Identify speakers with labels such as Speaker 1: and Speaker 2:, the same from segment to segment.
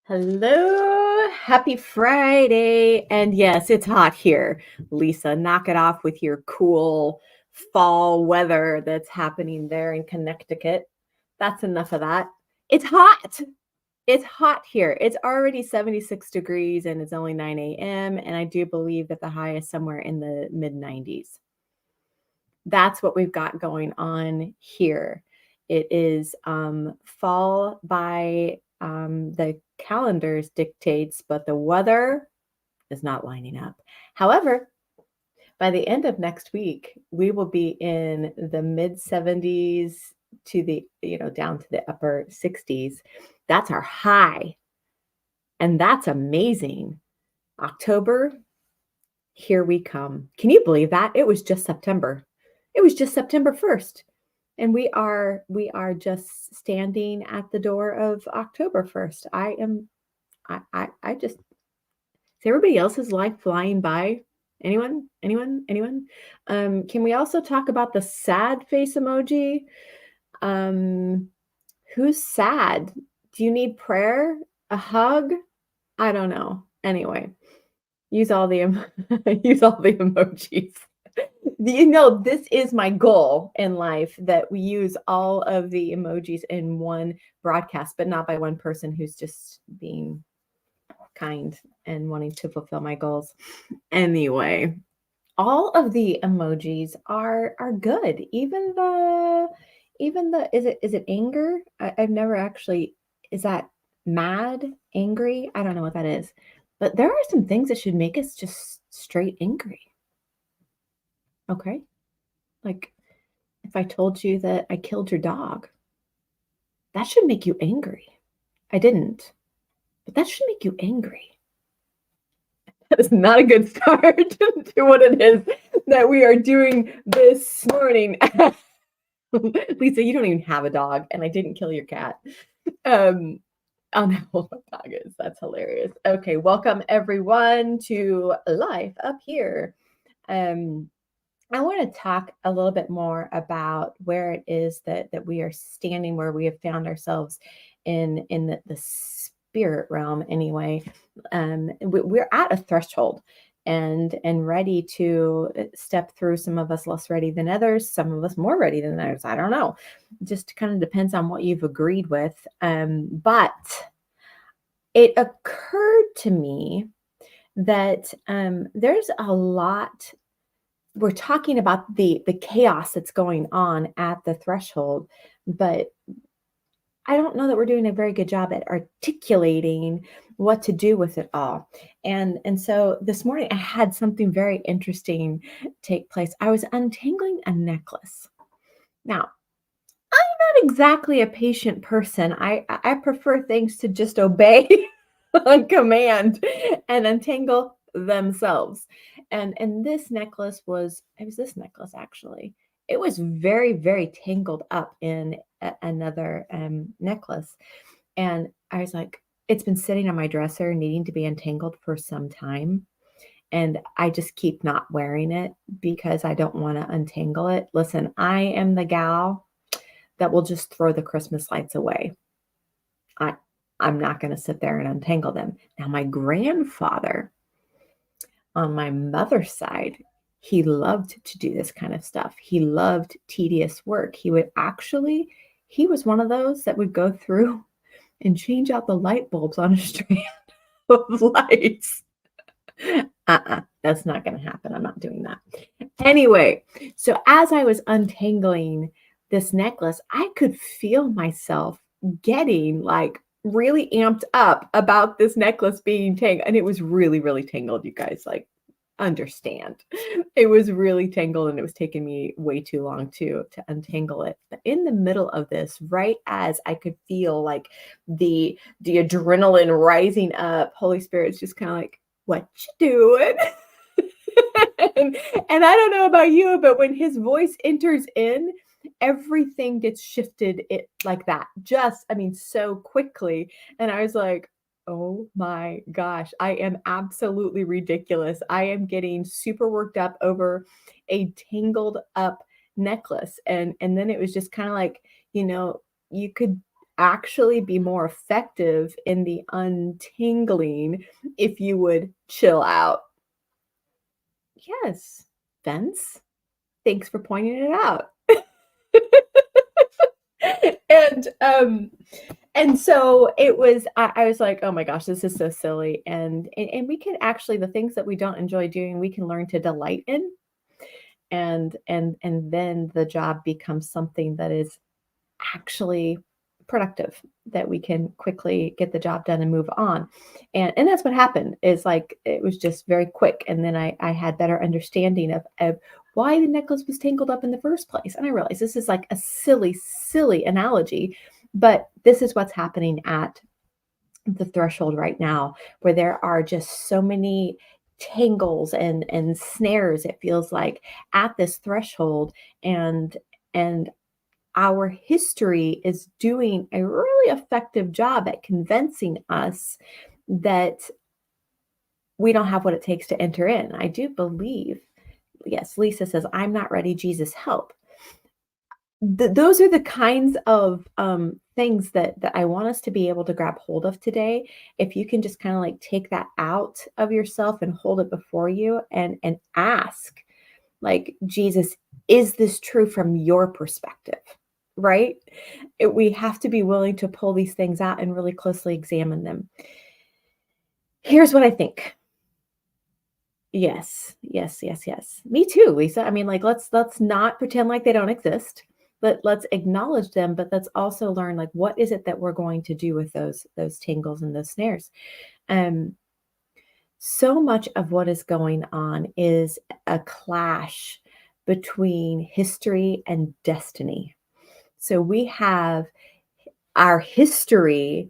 Speaker 1: Hello, happy Friday. And yes, it's hot here. Lisa, knock it off with your cool fall weather that's happening there in Connecticut. That's enough of that. It's hot. It's hot here. It's already 76 degrees and it's only 9 a.m. And I do believe that the high is somewhere in the mid 90s. That's what we've got going on here. It is fall by the calendars dictates, but the weather is not lining up. However, by the end of next week, we will be in the mid 70s to down to the upper 60s. That's our high. And that's amazing. October, here we come. Can you believe that? It was just September. It was just September 1st. And we are just standing at the door of October 1st. I just is everybody else's life flying by? Anyone? Anyone? Anyone? Can we also talk about the sad face emoji? Um, who's sad? Do you need prayer? A hug? I don't know. Anyway, use all the use all the emojis. This is my goal in life, that we use all of the emojis in one broadcast, but not by one person who's just being kind and wanting to fulfill my goals. Anyway, all of the emojis are good. Even the is it anger? I've never actually, is that mad, angry? I don't know what that is. But there are some things that should make us just straight angry. Okay? Like if I told you that I killed your dog, that should make you angry. I didn't, but that should make you angry. That is not a good start to what it is that we are doing this morning. Lisa, you don't even have a dog, and I didn't kill your cat. I don't know what my dog is. That's hilarious. Okay, welcome everyone to Life Up Here. I want to talk a little bit more about where it is that we are standing, where we have found ourselves in the spirit realm. Anyway, we're at a threshold and ready to step through. Some of us less ready than others, some of us more ready than others. I don't know. It just kind of depends on what you've agreed with. But it occurred to me that there's a lot. We're talking about the chaos that's going on at the threshold, but I don't know that we're doing a very good job at articulating what to do with it all. And so this morning I had something very interesting take place. I was untangling a necklace. Now, I'm not exactly a patient person. I prefer things to just obey on command and untangle themselves. And this necklace it was this necklace actually. It was very, very tangled up in another necklace. And I was like, it's been sitting on my dresser needing to be untangled for some time. And I just keep not wearing it because I don't want to untangle it. Listen, I am the gal that will just throw the Christmas lights away. I'm not going to sit there and untangle them. Now, my grandfather on my mother's side, he loved to do this kind of stuff. He loved tedious work. He was one of those that would go through and change out the light bulbs on a strand of lights. That's not going to happen. I'm not doing that. Anyway, so as I was untangling this necklace, I could feel myself getting like really amped up about this necklace being tangled. And it was really, really tangled, you guys. Like, understand. It was really tangled and it was taking me way too long to untangle it. But in the middle of this, right as I could feel like the adrenaline rising up, Holy Spirit's just kind of like, what you doing? and I don't know about you, but when his voice enters in, everything gets shifted it like that. So quickly. And I was like, oh my gosh, I am absolutely ridiculous. I am getting super worked up over a tangled up necklace. And then it was just kind of like, you could actually be more effective in the untangling if you would chill out. Yes, Vince, thanks for pointing it out. And, and so it was I was like, "Oh my gosh, this is so silly," and we can actually the things that we don't enjoy doing, we can learn to delight in, and then the job becomes something that is actually productive, that we can quickly get the job done and move on. And that's what happened, is like, it was just very quick, and then I had better understanding of why the necklace was tangled up in the first place, and I realized this is like a silly, silly analogy, but this is what's happening at the threshold right now, where there are just so many tangles and snares, it feels like, at this threshold, and our history is doing a really effective job at convincing us that we don't have what it takes to enter in. I do believe, yes, Lisa says, I'm not ready, Jesus help. Those are the kinds of things that I want us to be able to grab hold of today. If you can just kind of like take that out of yourself and hold it before you and ask, like, Jesus, is this true from your perspective? Right? We have to be willing to pull these things out and really closely examine them. Here's what I think. Yes, yes, yes, yes. Me too, Lisa. I mean, like, let's not pretend like they don't exist. Let's acknowledge them, but let's also learn, like, what is it that we're going to do with those tangles and those snares. Um, so much of what is going on is a clash between history and destiny. So we have our history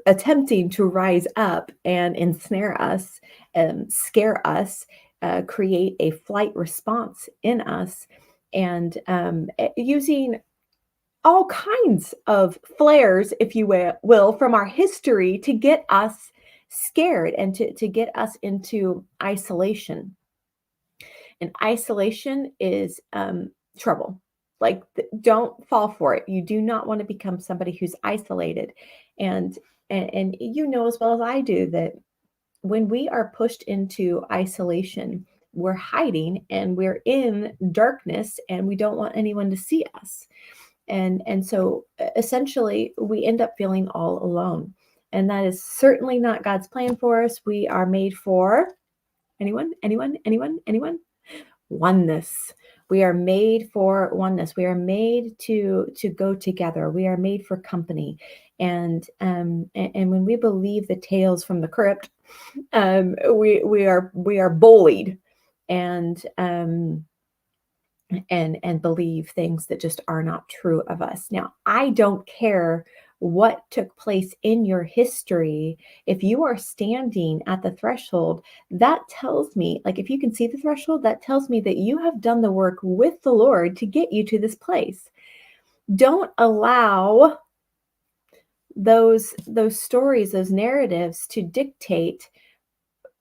Speaker 1: attempting to rise up and ensnare us, scare us, create a flight response in us, and using all kinds of flares, if you will, from our history to get us scared and to get us into isolation. And isolation is trouble. Like, don't fall for it. You do not want to become somebody who's isolated. And, and you know as well as I do that when we are pushed into isolation, we're hiding and we're in darkness and we don't want anyone to see us. And so essentially we end up feeling all alone. And that is certainly not God's plan for us. We are made for anyone? Oneness. We are made for oneness. We are made to go together. We are made for company. And when we believe the tales from the crypt, we are bullied and and believe things that just are not true of us. Now, I don't care what took place in your history. If you are standing at the threshold, that tells me, like, if you can see the threshold, that tells me that you have done the work with the Lord to get you to this place. Don't allow those stories, those narratives to dictate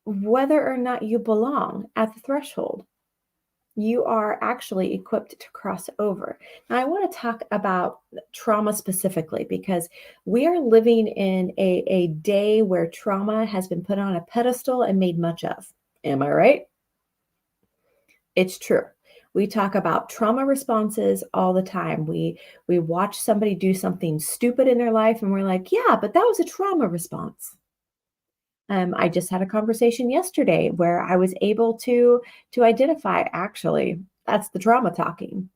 Speaker 1: whether or not you belong at the threshold. You are actually equipped to cross over. Now, I want to talk about trauma specifically because we are living in a day where trauma has been put on a pedestal and made much of. Am I right? It's true. We talk about trauma responses all the time. We watch somebody do something stupid in their life and we're like, yeah, but that was a trauma response. I just had a conversation yesterday where I was able to identify, actually, that's the trauma talking.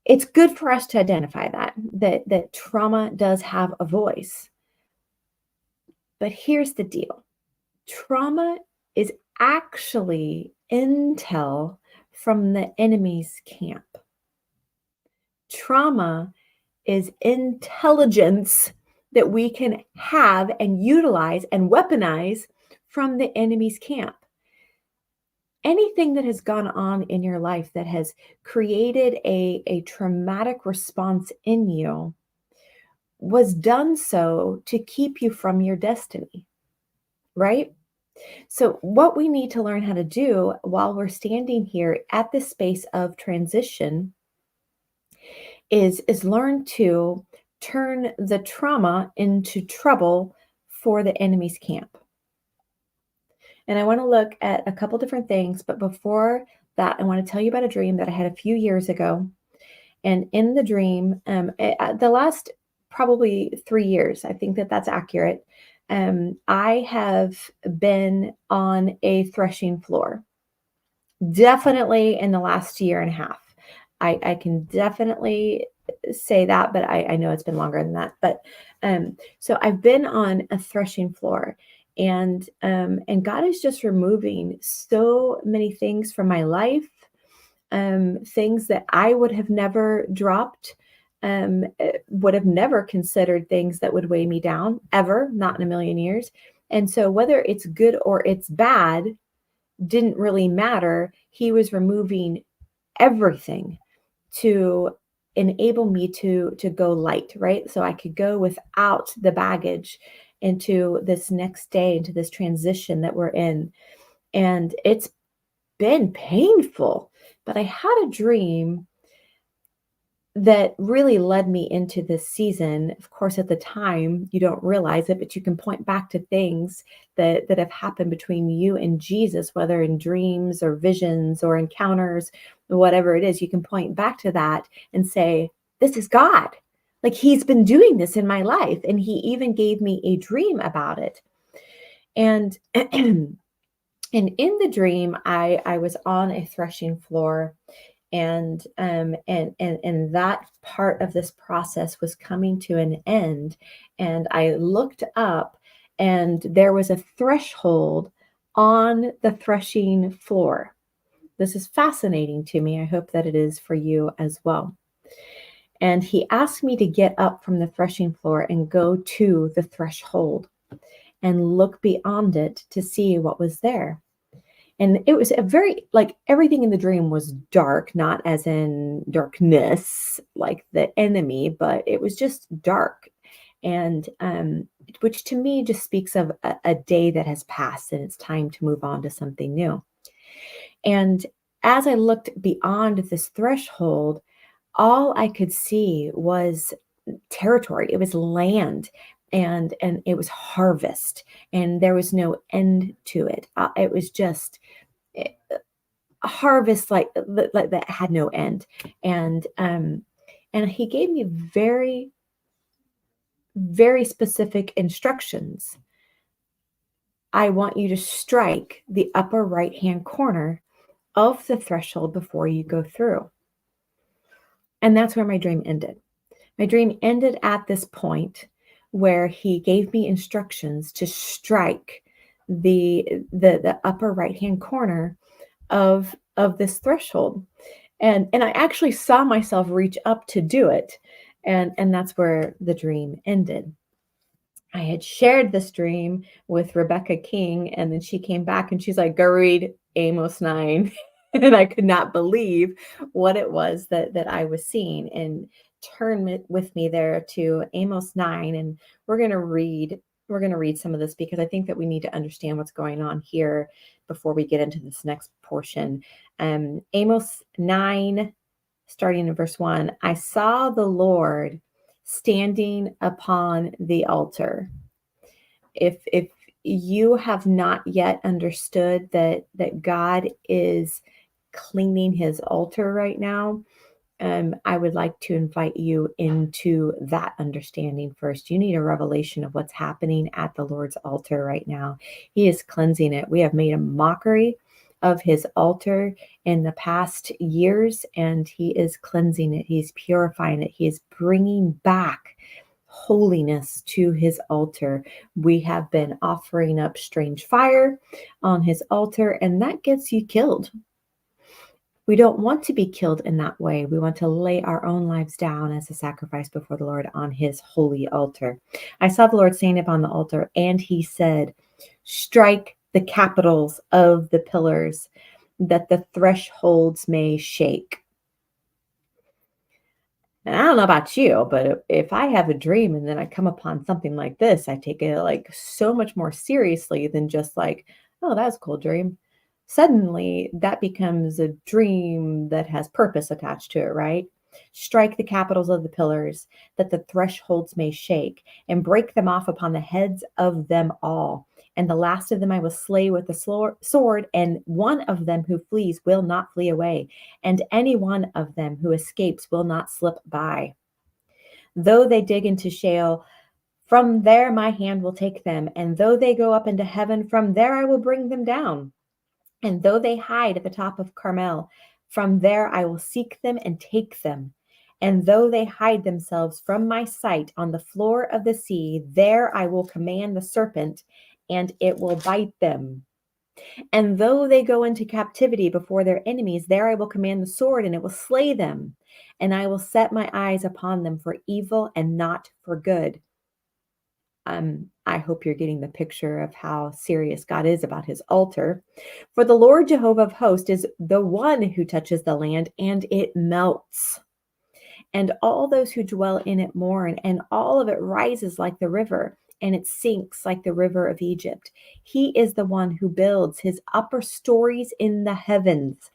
Speaker 1: It's good for us to identify that trauma does have a voice. But here's the deal. Trauma is actually intel from the enemy's camp. Trauma is intelligence that we can have and utilize and weaponize from the enemy's camp. Anything that has gone on in your life that has created a traumatic response in you was done so to keep you from your destiny, right? So, what we need to learn how to do while we're standing here at this space of transition is learn to turn the trauma into trouble for the enemy's camp. And I want to look at a couple different things, but before that, I want to tell you about a dream that I had a few years ago. And in the dream, the last probably 3 years, I think that that's accurate. I have been on a threshing floor, definitely in the last year and a half. I can definitely say that, but I know it's been longer than that. But so I've been on a threshing floor, and God is just removing so many things from my life, things that I would have never dropped, would have never considered things that would weigh me down ever, not in a million years. And so whether it's good or it's bad didn't really matter. He was removing everything to enable me to go light, right? So I could go without the baggage into this next day, into this transition that we're in. And it's been painful, but I had a dream that really led me into this season. Of course, at the time, you don't realize it, but you can point back to things that have happened between you and Jesus, whether in dreams or visions or encounters, whatever it is, you can point back to that and say, this is God. Like he's been doing this in my life. And he even gave me a dream about it. And and in the dream, I was on a threshing floor, and that part of this process was coming to an end, and I looked up, and there was a threshold on the threshing floor. This is fascinating to me. I hope that it is for you as well. And he asked me to get up from the threshing floor and go to the threshold and look beyond it to see what was there. And it was a very, like, everything in the dream was dark, not as in darkness, like the enemy, but it was just dark. And which to me just speaks of a day that has passed and it's time to move on to something new. And as I looked beyond this threshold, all I could see was territory. It was land, and it was harvest, and there was no end to it. It was just a harvest like that had no end. And he gave me very, very specific instructions. I want you to strike the upper right hand corner of the threshold before you go through. And that's where my dream ended. My dream ended at this point where he gave me instructions to strike the upper right hand corner of this threshold. And I actually saw myself reach up to do it. And that's where the dream ended. I had shared this dream with Rebecca King, and then she came back and she's like, go read Amos 9. And I could not believe what it was that I was seeing, and turn with me there to Amos 9. And we're going to read some of this because I think that we need to understand what's going on here before we get into this next portion. Amos 9, starting in verse 1, I saw the Lord standing upon the altar. If you have not yet understood that God is cleaning his altar right now, I would like to invite you into that understanding first. You need a revelation of what's happening at the Lord's altar right now. He is cleansing it. We have made a mockery of his altar in the past years, and he is cleansing it. He's purifying it. He is bringing back holiness to his altar. We have been offering up strange fire on his altar, and that gets you killed. We don't want to be killed in that way. We want to lay our own lives down as a sacrifice before the Lord on his holy altar. I saw the Lord standing upon the altar, and he said, strike the capitals of the pillars, that the thresholds may shake. And I don't know about you, but if I have a dream and then I come upon something like this, I take it like so much more seriously than just like, oh, that's a cool dream. Suddenly that becomes a dream that has purpose attached to it, right? Strike the capitals of the pillars, that the thresholds may shake, and break them off upon the heads of them all. And the last of them I will slay with the sword, and one of them who flees will not flee away, and any one of them who escapes will not slip by. Though they dig into Sheol, from there my hand will take them, and though they go up into heaven, from there I will bring them down. And though they hide at the top of Carmel, from there I will seek them and take them. And though they hide themselves from my sight on the floor of the sea, there I will command the serpent, and it will bite them. And though they go into captivity before their enemies, there I will command the sword, and it will slay them. And I will set my eyes upon them for evil and not for good. I hope you're getting the picture of how serious God is about his altar. For the Lord Jehovah of hosts is the one who touches the land, and it melts. And all those who dwell in it mourn, and all of it rises like the river, and it sinks like the river of Egypt. He is the one who builds his upper stories in the heavens,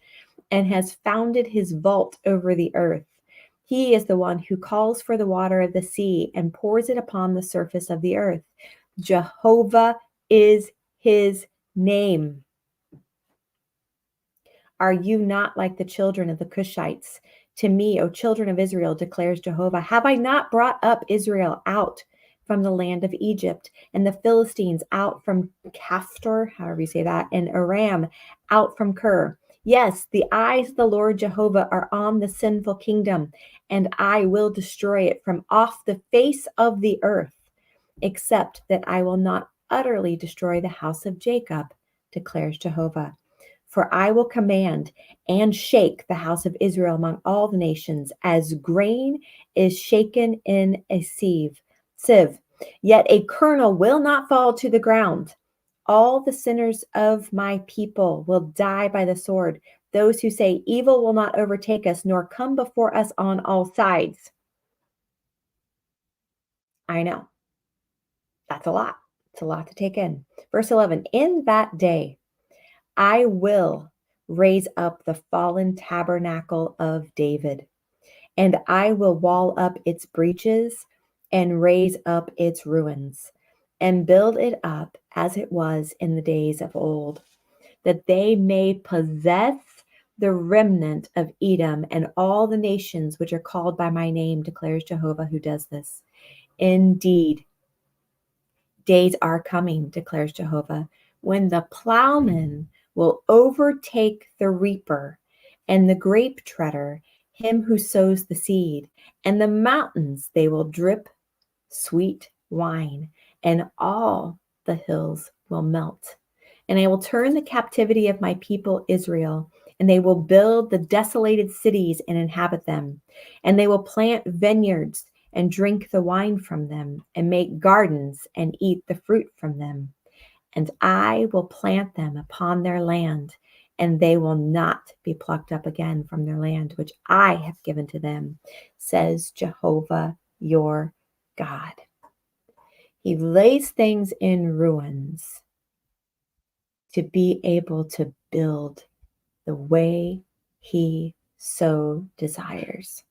Speaker 1: and has founded his vault over the earth. He is the one who calls for the water of the sea and pours it upon the surface of the earth. Jehovah is his name. Are you not like the children of the Cushites? To me, O children of Israel, declares Jehovah, have I not brought up Israel out from the land of Egypt, and the Philistines out from Caphtor, however you say that, and Aram out from Ker? Yes, the eyes of the Lord Jehovah are on the sinful kingdom, and I will destroy it from off the face of the earth, except that I will not utterly destroy the house of Jacob, declares Jehovah. For I will command and shake the house of Israel among all the nations, as grain is shaken in a sieve. Yet a kernel will not fall to the ground. All the sinners of my people will die by the sword. Those who say evil will not overtake us, nor come before us on all sides. I know. That's a lot. It's a lot to take in. Verse 11, in that day, I will raise up the fallen tabernacle of David, and I will wall up its breaches and raise up its ruins, and build it up as it was in the days of old, that they may possess the remnant of Edom and all the nations which are called by my name, declares Jehovah who does this. Indeed, days are coming, declares Jehovah, when the plowman will overtake the reaper, and the grape treader him who sows the seed, and the mountains they will drip sweet wine, and all the hills will melt. And I will turn the captivity of my people Israel, and they will build the desolated cities and inhabit them, and they will plant vineyards and drink the wine from them, and make gardens and eat the fruit from them. And I will plant them upon their land, and they will not be plucked up again from their land, which I have given to them, says Jehovah your God. He lays things in ruins to be able to build the way he so desires.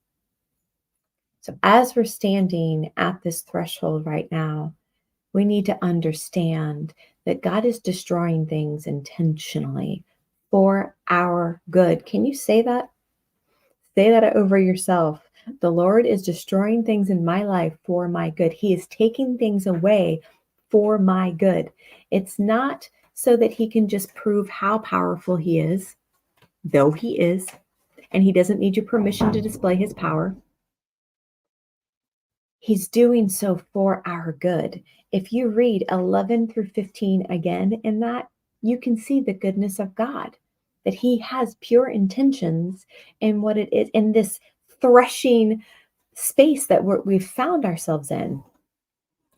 Speaker 1: So as we're standing at this threshold right now, we need to understand that God is destroying things intentionally for our good. Can you say that? Say that over yourself. The Lord is destroying things in my life for my good. He is taking things away for my good. It's not so that he can just prove how powerful he is, though he is, and he doesn't need your permission to display his power. He's doing so for our good. If you read 11 through 15 again in that, you can see the goodness of God, that he has pure intentions in what it is, in this threshing space that we've found ourselves in.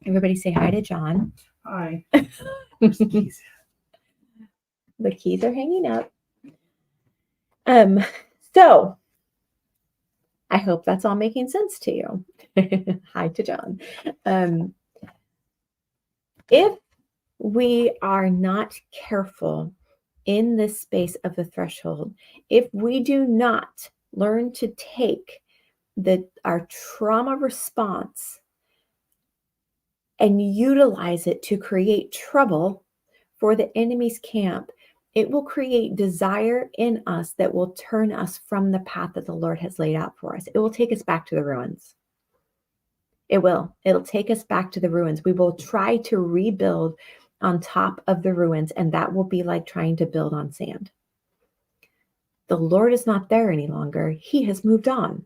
Speaker 1: Everybody say hi to John.
Speaker 2: Hi.
Speaker 1: The keys are hanging up. So I hope that's all making sense to you. Hi to John. If we are not careful in this space of the threshold, if we do not learn to take our trauma response and utilize it to create trouble for the enemy's camp, it will create desire in us that will turn us from the path that the Lord has laid out for us. It will take us back to the ruins. It will. It'll take us back to the ruins. We will try to rebuild on top of the ruins, and that will be like trying to build on sand. The Lord is not there any longer. He has moved on.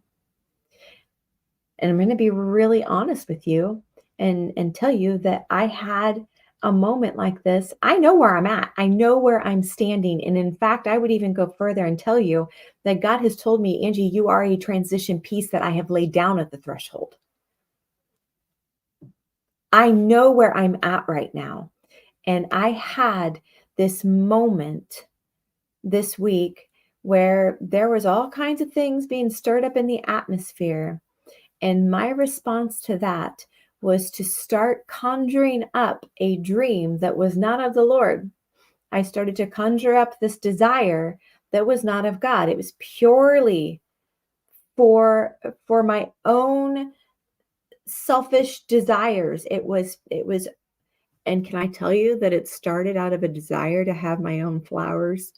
Speaker 1: And I'm going to be really honest with you and tell you that I had a moment like this. I know where I'm at. I know where I'm standing. And in fact, I would even go further and tell you that God has told me, Angie, you are a transition piece that I have laid down at the threshold. I know where I'm at right now. And I had this moment this week where there was all kinds of things being stirred up in the atmosphere. And my response to that was to start conjuring up a dream that was not of the Lord. I started to conjure up this desire that was not of God. It was purely for my own selfish desires. It was, and can I tell you that it started out of a desire to have my own flowers?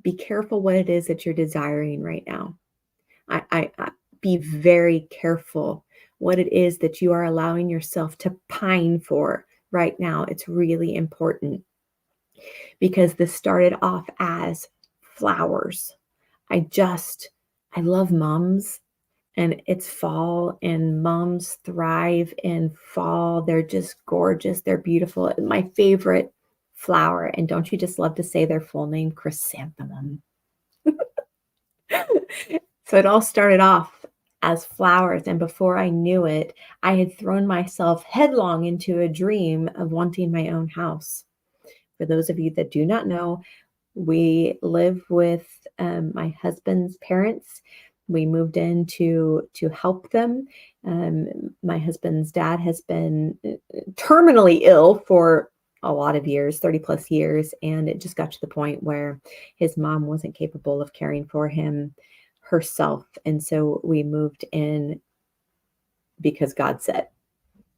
Speaker 1: Be careful what it is that you're desiring right now. I be very careful what it is that you are allowing yourself to pine for right now. It's really important because this started off as flowers. I love mums, and it's fall, and mums thrive in fall. They're just gorgeous. They're beautiful. My favorite flower, and don't you just love to say their full name? Chrysanthemum. So it all started off as flowers. And before I knew it, I had thrown myself headlong into a dream of wanting my own house. For those of you that do not know, we live with my husband's parents. We moved in to help them. My husband's dad has been terminally ill for a lot of years, 30 plus years. And it just got to the point where his mom wasn't capable of caring for him herself. And so we moved in because God said,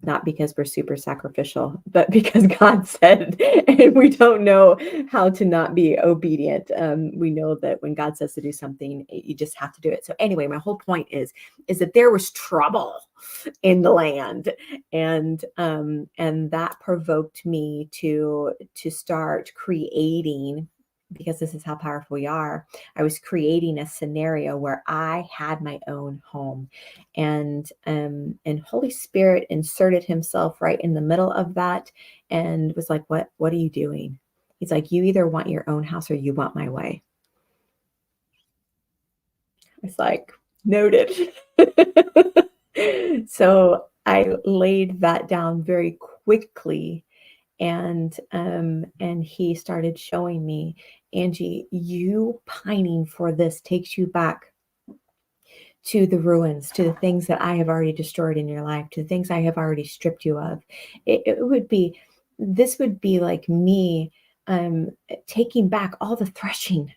Speaker 1: not because we're super sacrificial, but because God said, and we don't know how to not be obedient. We know that when God says to do something, you just have to do it. So anyway, my whole point is that there was trouble in the land, and that provoked me to start creating, because this is how powerful we are. I was creating a scenario where I had my own home, and Holy Spirit inserted himself right in the middle of that and was like, what are you doing? He's like, you either want your own house or you want my way. It's like, noted. So I laid that down very quickly. And he started showing me, Angie, you pining for this takes you back to the ruins, to the things that I have already destroyed in your life, to the things I have already stripped you of. This would be like me taking back all the threshing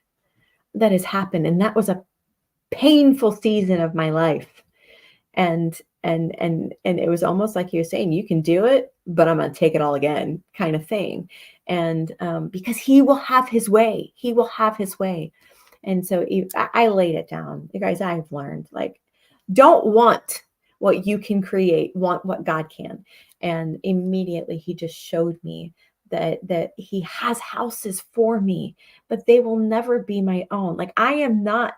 Speaker 1: that has happened. And that was a painful season of my life. And it was almost like he was saying, you can do it, but I'm going to take it all again, kind of thing. And because he will have his way, And so I laid it down. You guys, I've learned, like, don't want what you can create, want what God can. And immediately he just showed me that he has houses for me, but they will never be my own. Like, I am not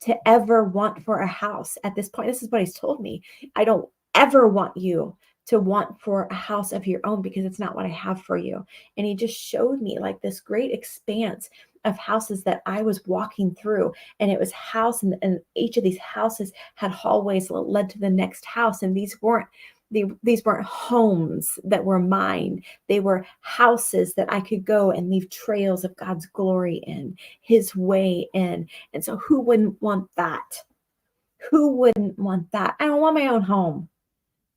Speaker 1: to ever want for a house at this point. This is what he's told me. I don't ever want you to want for a house of your own, because it's not what I have for you. And he just showed me like this great expanse of houses that I was walking through, and it was house, and each of these houses had hallways that led to the next house. And these weren't homes that were mine. They were houses that I could go and leave trails of God's glory in, his way in. And so who wouldn't want that? Who wouldn't want that? I don't want my own home.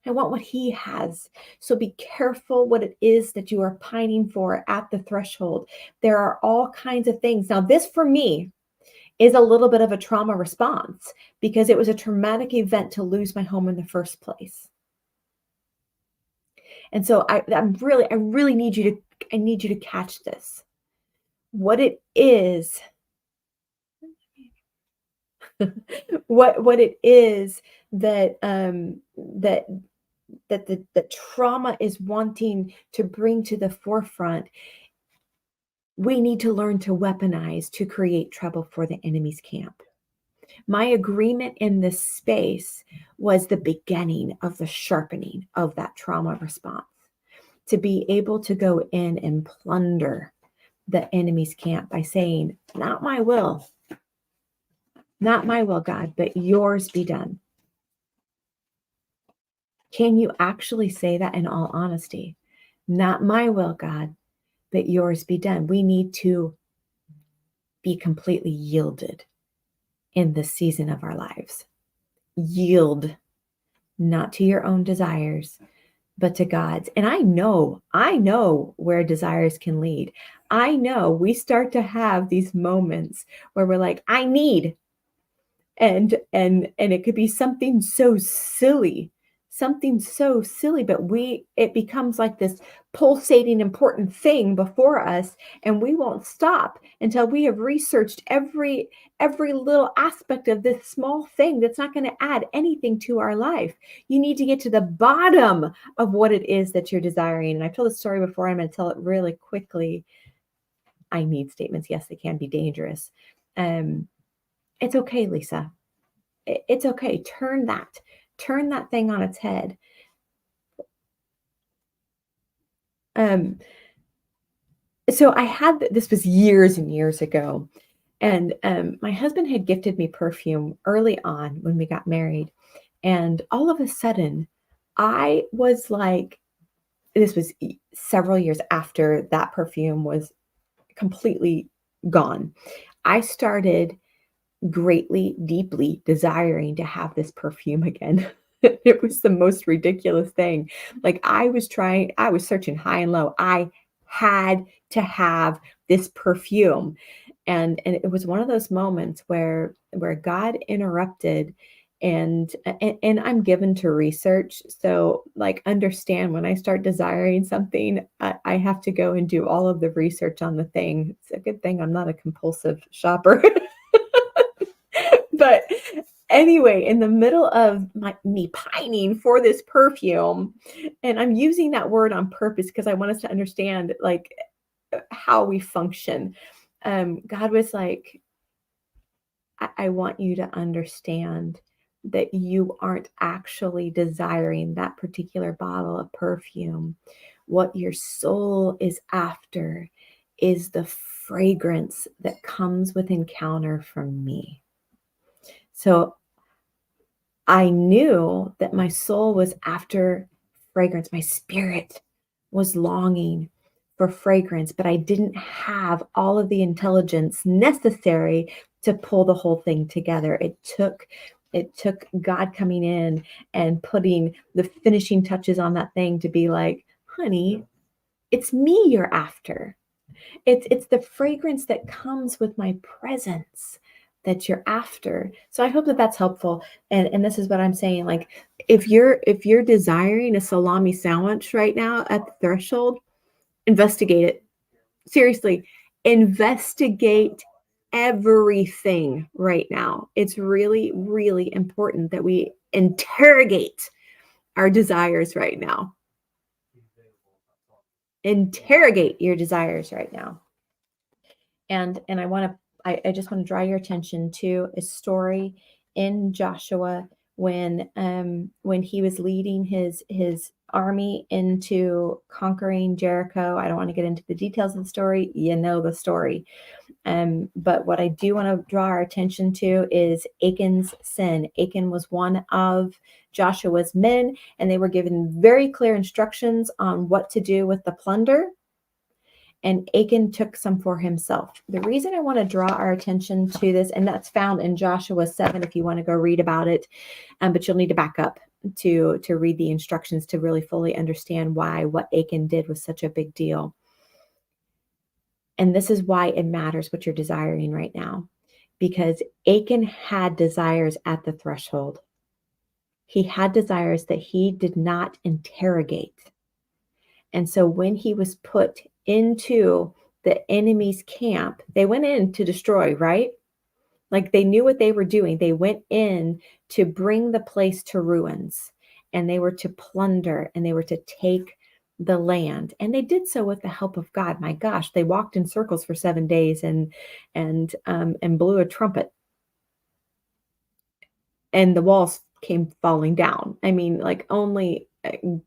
Speaker 1: I want what he has. So be careful what it is that you are pining for at the threshold. There are all kinds of things. Now, this for me is a little bit of a trauma response because it was a traumatic event to lose my home in the first place. And so I really need you to, I need you to catch this. What it is, what it is that the trauma is wanting to bring to the forefront. We need to learn to weaponize to create trouble for the enemy's camp. My agreement in this space was the beginning of the sharpening of that trauma response, to be able to go in and plunder the enemy's camp by saying, not my will, not my will, God, but yours be done. Can you actually say that in all honesty? Not my will, God, but yours be done. We need to be completely yielded in this season of our lives. Yield, not to your own desires, but to God's. And I know where desires can lead. I know we start to have these moments where we're like, I need, and it could be something so silly, but it becomes like this pulsating important thing before us, and we won't stop until we have researched every little aspect of this small thing that's not going to add anything to our life. You need to get to the bottom of what it is that you're desiring. And I've told the story before. I'm going to tell it really quickly. I need statements. Yes, they can be dangerous. It's okay, Lisa. It's okay. Turn that thing on its head. So I had, this was years and years ago, and my husband had gifted me perfume early on when we got married, and all of a sudden, I was like, this was several years after that perfume was completely gone. I started greatly, deeply desiring to have this perfume again. It was the most ridiculous thing. Like I was searching high and low. I had to have this perfume. And it was one of those moments where God interrupted, and I'm given to research. So like understand, when I start desiring something, I have to go and do all of the research on the thing. It's a good thing I'm not a compulsive shopper. But anyway, in the middle of me pining for this perfume, and I'm using that word on purpose because I want us to understand like how we function. God was like, I want you to understand that you aren't actually desiring that particular bottle of perfume. What your soul is after is the fragrance that comes with encounter from me. So I knew that my soul was after fragrance. My spirit was longing for fragrance, but I didn't have all of the intelligence necessary to pull the whole thing together. It took God coming in and putting the finishing touches on that thing to be like, honey, it's me you're after. It's the fragrance that comes with my presence that you're after. So I hope that that's helpful. And this is what I'm saying. Like if you're desiring a salami sandwich right now at the threshold, investigate it. Seriously, investigate everything right now. It's really, really important that we interrogate our desires right now. Interrogate your desires right now. And I just want to draw your attention to a story in Joshua when he was leading his army into conquering Jericho. I don't want to get into the details of the story. You know the story. But what I do want to draw our attention to is Achan's sin. Achan was one of Joshua's men, and they were given very clear instructions on what to do with the plunder. And Achan took some for himself. The reason I want to draw our attention to this, and that's found in Joshua 7 if you want to go read about it, but you'll need to back up to read the instructions to really fully understand why what Achan did was such a big deal. And this is why it matters what you're desiring right now, because Achan had desires at the threshold. He had desires that he did not interrogate. And so when he was put into the enemy's camp, they went in to destroy, right? Like they knew what they were doing. They went in to bring the place to ruins, and they were to plunder, and they were to take the land. And they did so with the help of God. My gosh, they walked in circles for 7 days and blew a trumpet, and the walls came falling down. I mean, like only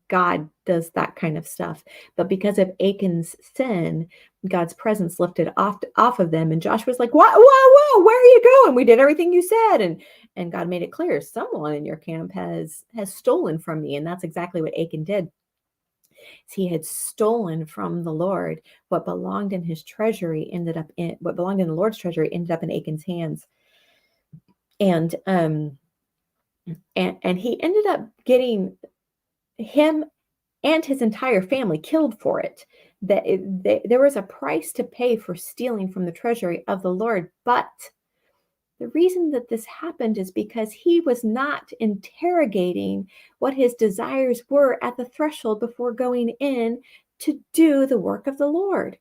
Speaker 1: God does that kind of stuff. But because of Achan's sin, God's presence lifted off of them. And Joshua's like, whoa, whoa, whoa, where are you going? We did everything you said. And God made it clear, someone in your camp has stolen from me. And that's exactly what Achan did. He had stolen from the Lord. What belonged in his treasury what belonged in the Lord's treasury ended up in Achan's hands. And he ended up getting him and his entire family killed for it. There was a price to pay for stealing from the treasury of the Lord. But the reason that this happened is because he was not interrogating what his desires were at the threshold before going in to do the work of the Lord.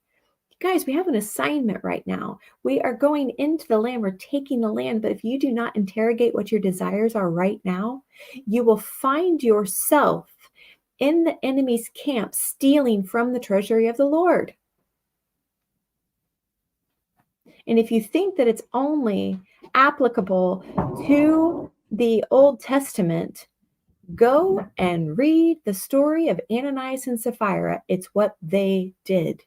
Speaker 1: Guys, we have an assignment right now. We are going into the land. We're taking the land. But if you do not interrogate what your desires are right now, you will find yourself in the enemy's camp stealing from the treasury of the Lord. And if you think that it's only applicable to the Old Testament, go and read the story of Ananias and Sapphira. It's what they did.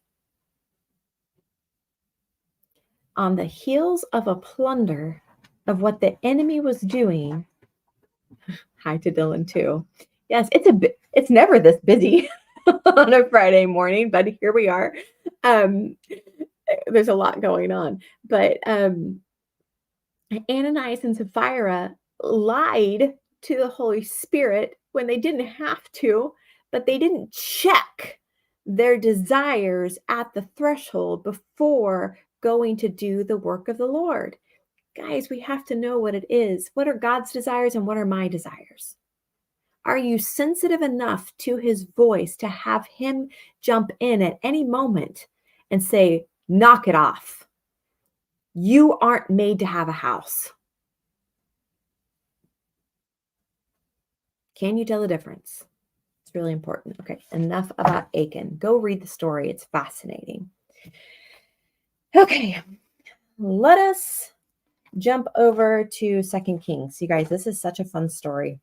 Speaker 1: On the heels of a plunder of what the enemy was doing. Hi to Dylan too. Yes, it's never this busy on a Friday morning, but here we are. There's a lot going on, but Ananias and Sapphira lied to the Holy Spirit when they didn't have to, but they didn't check their desires at the threshold before going to do the work of the Lord. Guys, we have to know what it is. What are God's desires and what are my desires? Are you sensitive enough to his voice to have him jump in at any moment and say, knock it off? You aren't made to have a house. Can you tell the difference? It's really important. Okay, enough about Achan. Go read the story. It's fascinating. Okay, let us jump over to 2 Kings. You guys, this is such a fun story.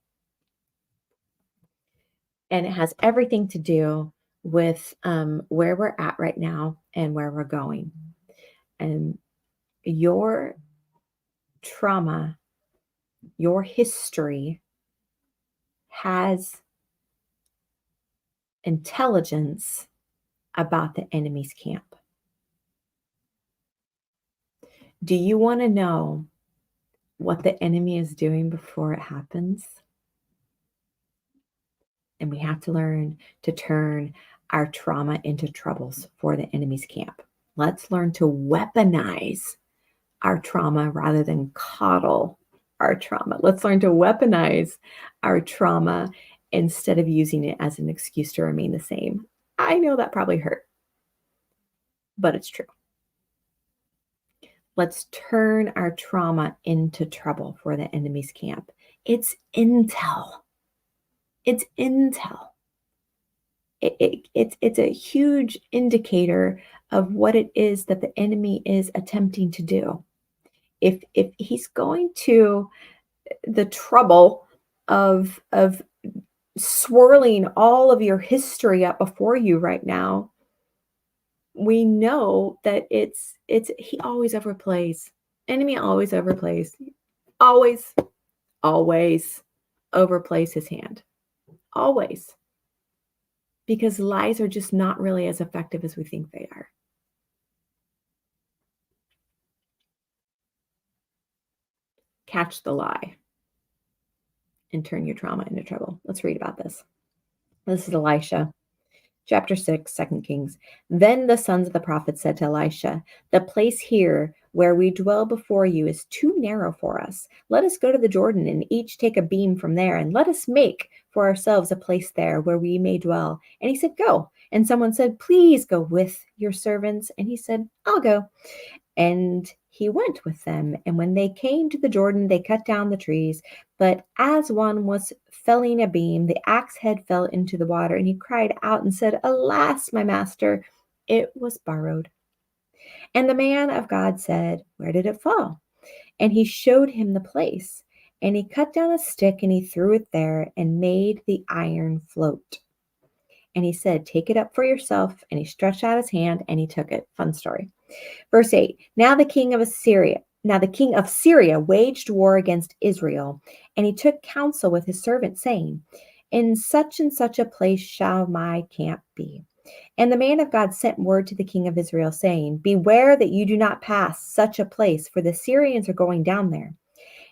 Speaker 1: And it has everything to do with where we're at right now and where we're going. And your trauma, your history has intelligence about the enemy's camp. Do you want to know what the enemy is doing before it happens? And we have to learn to turn our trauma into troubles for the enemy's camp. Let's learn to weaponize our trauma rather than coddle our trauma. Let's learn to weaponize our trauma instead of using it as an excuse to remain the same. I know that probably hurt, but it's true. Let's turn our trauma into trouble for the enemy's camp. It's intel. It's intel. It's a huge indicator of what it is that the enemy is attempting to do. If he's going to the trouble of swirling all of your history up before you right now, we know that he always overplays. Enemy always overplays. Always overplays his hand. Always. Because lies are just not really as effective as we think they are. Catch the lie and turn your trauma into trouble. Let's read about this. This is Elisha. Chapter 6, 2 Kings. Then the sons of the prophets said to Elisha, the place here Where we dwell before you is too narrow for us. Let us go to the Jordan and each take a beam from there, and let us make for ourselves a place there where we may dwell. And he said, Go. And someone said, Please go with your servants. And he said, I'll go. And he went with them. And when they came to the Jordan, they cut down the trees. But as one was felling a beam, the axe head fell into the water, and he cried out and said, Alas, my master, it was borrowed. And the man of God said, Where did it fall? And he showed him the place. And he cut down a stick and he threw it there and made the iron float. And he said, Take it up for yourself. And he stretched out his hand and he took it. Fun story. Verse 8. Now the king of Syria waged war against Israel, and he took counsel with his servant, saying, In such and such a place shall my camp be. And the man of God sent word to the king of Israel, saying, Beware that you do not pass such a place, for the Syrians are going down there.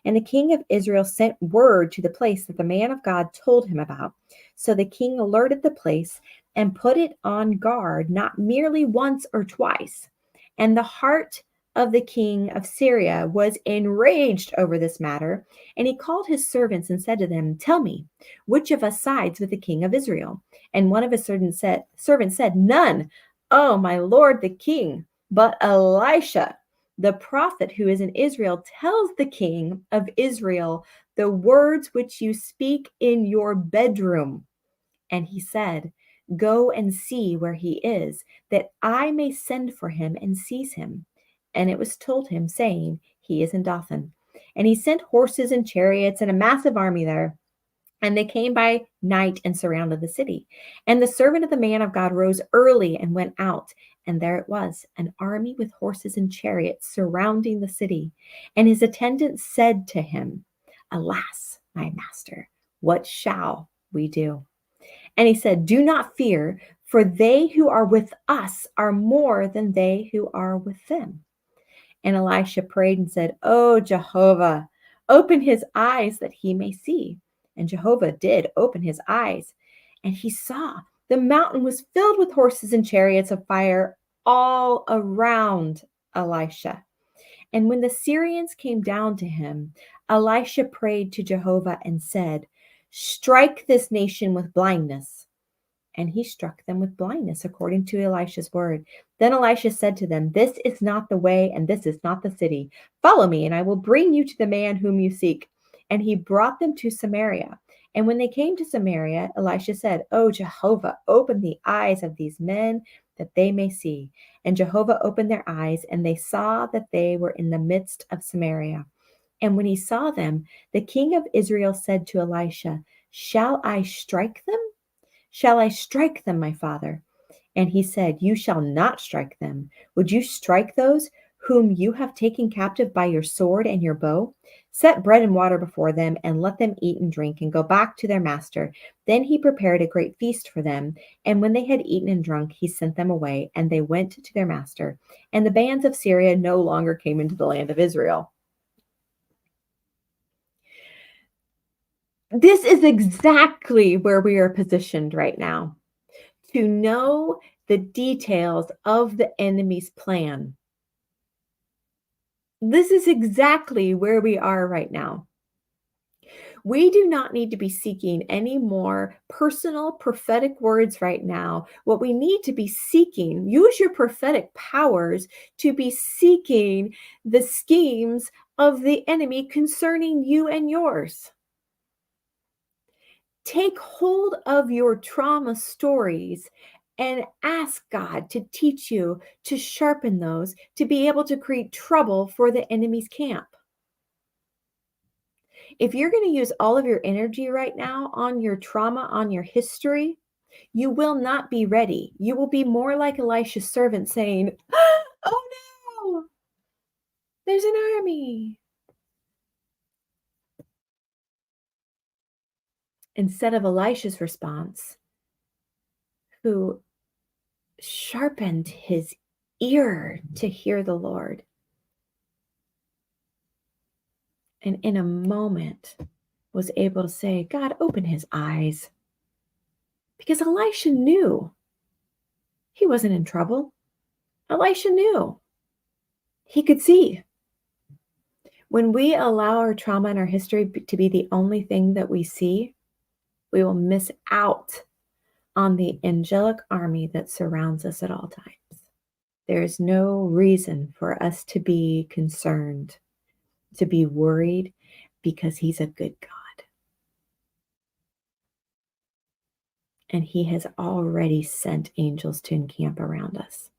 Speaker 1: And the king of Israel sent word to the place that the man of God told him about. So the king alerted the place and put it on guard, not merely once or twice. And the heart of the king of Syria was enraged over this matter. And he called his servants and said to them, Tell me, which of us sides with the king of Israel? And one of his servants said, None, oh my lord the king, but Elisha, the prophet who is in Israel, tells the king of Israel the words which you speak in your bedroom. And he said, Go and see where he is, that I may send for him and seize him. And it was told him, saying, He is in Dothan. And he sent horses and chariots and a massive army there. And they came by night and surrounded the city. And the servant of the man of God rose early and went out. And there it was, an army with horses and chariots surrounding the city. And his attendants said to him, Alas, my master, what shall we do? And he said, Do not fear, for they who are with us are more than they who are with them. And Elisha prayed and said, Oh, Jehovah, open his eyes that he may see. And Jehovah did open his eyes, and he saw the mountain was filled with horses and chariots of fire all around Elisha. And when the Syrians came down to him, Elisha prayed to Jehovah and said, Strike this nation with blindness. And he struck them with blindness according to Elisha's word. Then Elisha said to them, This is not the way, and this is not the city. Follow me, and I will bring you to the man whom you seek. And he brought them to Samaria. And when they came to Samaria, Elisha said, Oh, Jehovah, open the eyes of these men that they may see. And Jehovah opened their eyes, and they saw that they were in the midst of Samaria. And when he saw them, the king of Israel said to Elisha, Shall I strike them? Shall I strike them, my father? And he said, You shall not strike them. Would you strike those whom you have taken captive by your sword and your bow? Set bread and water before them, and let them eat and drink, and go back to their master. Then he prepared a great feast for them. And when they had eaten and drunk, he sent them away, and they went to their master. And the bands of Syria no longer came into the land of Israel. This is exactly where we are positioned right now, to know the details of the enemy's plan. This is exactly where we are right now. We do not need to be seeking any more personal prophetic words right now. What we need to be seeking, use your prophetic powers to be seeking the schemes of the enemy concerning you and yours. Take hold of your trauma stories and ask God to teach you to sharpen those, to be able to create trouble for the enemy's camp. If you're going to use all of your energy right now on your trauma, on your history, you will not be ready. You will be more like Elisha's servant saying, Oh no, there's an army. Instead of Elisha's response, who sharpened his ear to hear the Lord. And in a moment was able to say, God, open his eyes. Because Elisha knew he wasn't in trouble. Elisha knew He could see. When we allow our trauma and our history to be the only thing that we see, we will miss out on the angelic army that surrounds us at all times. There is no reason for us to be concerned, to be worried, because He's a good God. And He has already sent angels to encamp around us.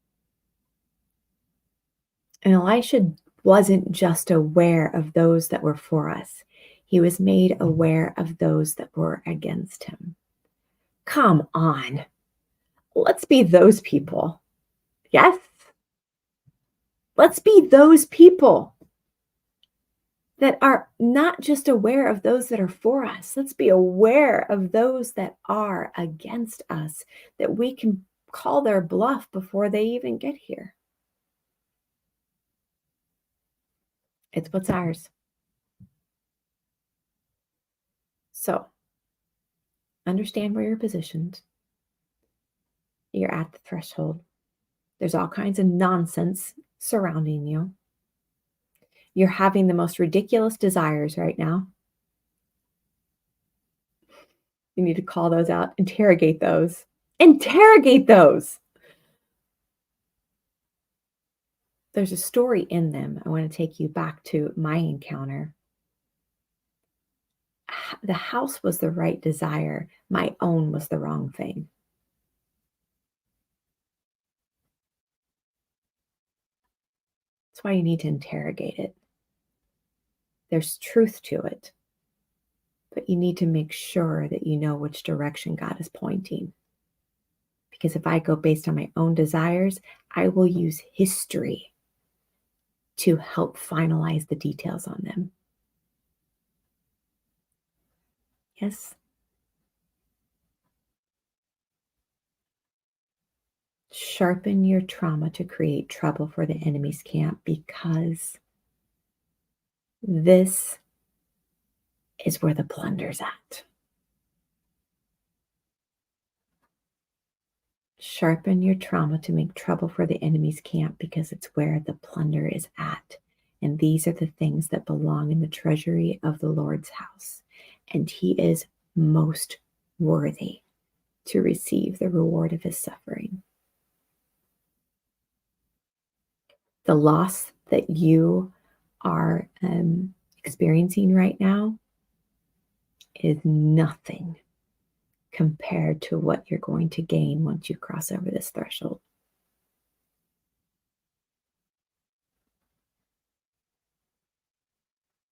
Speaker 1: And Elisha wasn't just aware of those that were for us. He was made aware of those that were against him. Come on. Let's be those people. Yes? Let's be those people that are not just aware of those that are for us. Let's be aware of those that are against us, that we can call their bluff before they even get here. It's what's ours. So, understand where you're positioned. You're at the threshold. There's all kinds of nonsense surrounding you. You're having the most ridiculous desires right now. You need to call those out, interrogate those. Interrogate those. There's a story in them. I want to take you back to my encounter. The house was the right desire. My own was the wrong thing. That's why you need to interrogate it. There's truth to it, but you need to make sure that you know which direction God is pointing. Because if I go based on my own desires, I will use history to help finalize the details on them. Yes? Sharpen your trauma to create trouble for the enemy's camp, because this is where the plunder's at. Sharpen your trauma to make trouble for the enemy's camp, because it's where the plunder is at. And these are the things that belong in the treasury of the Lord's house. And He is most worthy to receive the reward of His suffering. The loss that you are experiencing right now is nothing compared to what you're going to gain once you cross over this threshold.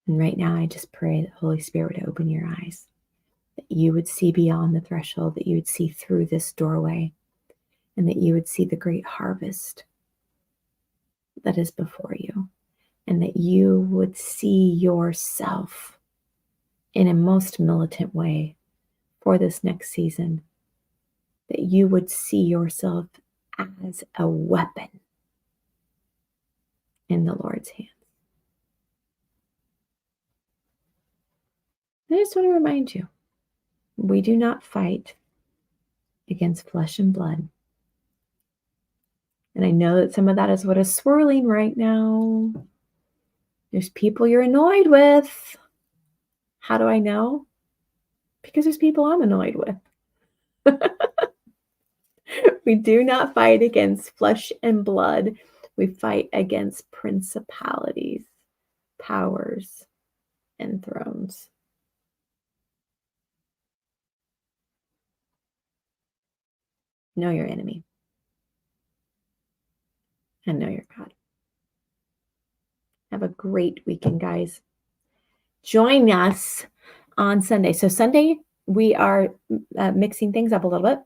Speaker 1: And right now, I just pray that Holy Spirit would open your eyes, that you would see beyond the threshold, that you would see through this doorway, and that you would see the great harvest that is before you, and that you would see yourself in a most militant way for this next season, that you would see yourself as a weapon in the Lord's hands. I just want to remind you, we do not fight against flesh and blood. And I know that some of that is what is swirling right now. There's people you're annoyed with. How do I know? Because there's people I'm annoyed with. We do not fight against flesh and blood. We fight against principalities, powers, and thrones. Know your enemy. And know your God. Have a great weekend, guys. Join us on Sunday. So Sunday, we are mixing things up a little bit.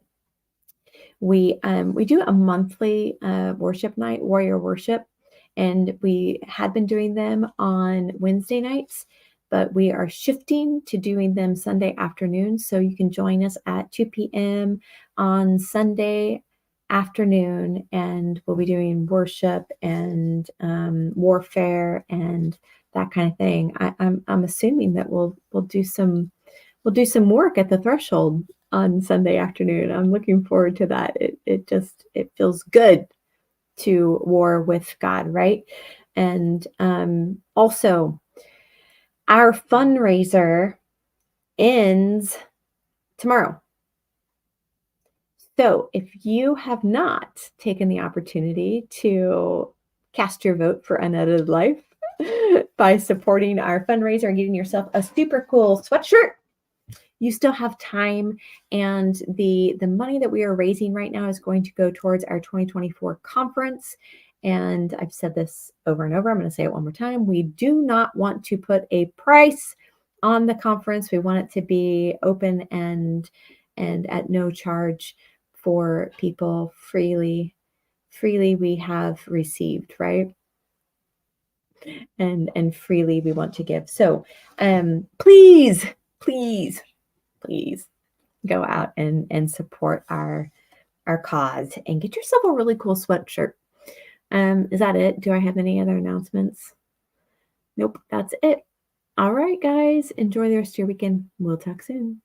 Speaker 1: We do a monthly worship night, warrior worship, and we had been doing them on Wednesday nights, but we are shifting to doing them Sunday afternoons. So you can join us at 2 p.m. on Sunday afternoon, and we'll be doing worship and warfare and that kind of thing. I'm assuming that we'll do some work at the threshold on Sunday afternoon. I'm looking forward to that. It feels good to war with God, right? And also, our fundraiser ends tomorrow. So if you have not taken the opportunity to cast your vote for Unedited Life by supporting our fundraiser and getting yourself a super cool sweatshirt, you still have time. And the money that we are raising right now is going to go towards our 2024 conference. And I've said this over and over. I'm going to say it one more time. We do not want to put a price on the conference. We want it to be open and at no charge for people. Freely we have received, right? And freely we want to give. So please go out and support our cause and get yourself a really cool sweatshirt. Is that it? Do I have any other announcements? Nope, that's it. All right, guys, enjoy the rest of your weekend. We'll talk soon.